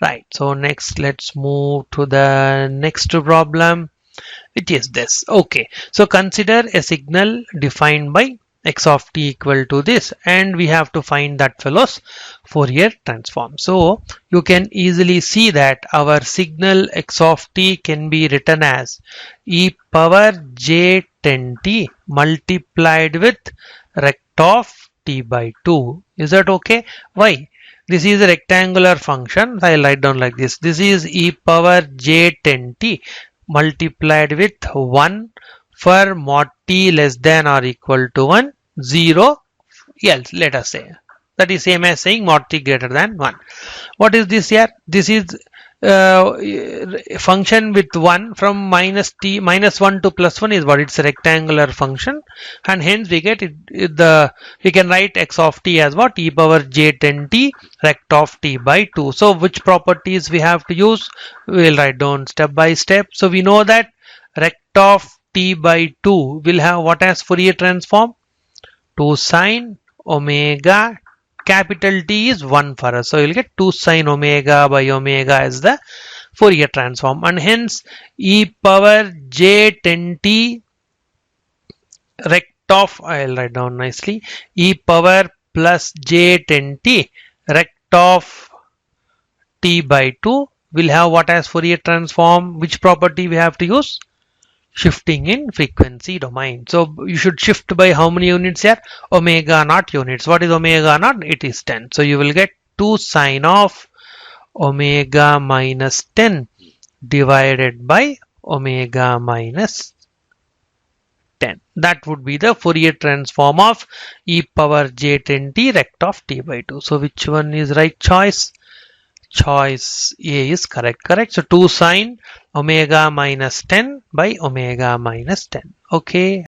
Right, so next let's move to the next problem, which is this. Okay, so consider a signal defined by x of t equal to this, and we have to find that fellow's Fourier transform. So you can easily see that our signal x of t can be written as e power j 10t multiplied with rect of t by 2. Is that okay? Why? This is a rectangular function. I'll write down like this. This is e power j 10t multiplied with 1 for mod t less than or equal to 1, 0 else, let us say. That is same as saying mod t greater than 1. What is this here? This is function with 1 from minus 1 to plus 1 is what? It's a rectangular function, and hence we get we can write x of t as what? E power j 10t rect of t by 2. So which properties we have to use? We'll write down step by step. So we know that rect of t by 2 will have what as Fourier transform? 2 sine omega, capital T is 1 for us. So you'll get 2 sine omega by omega as the Fourier transform, and hence e power j 10t rect of, I'll write down nicely, e power plus j 10t rect of t by 2 will have what as Fourier transform? Which property we have to use? Shifting in frequency domain. So you should shift by how many units here? Omega naught units. What is omega naught? It is 10. So you will get 2 sine of omega minus 10 divided by omega minus 10. That would be the Fourier transform of e power j 10t rect of t by 2. So which one is right choice? Choice A is correct. So 2 sine omega minus 10 by omega minus 10. Okay.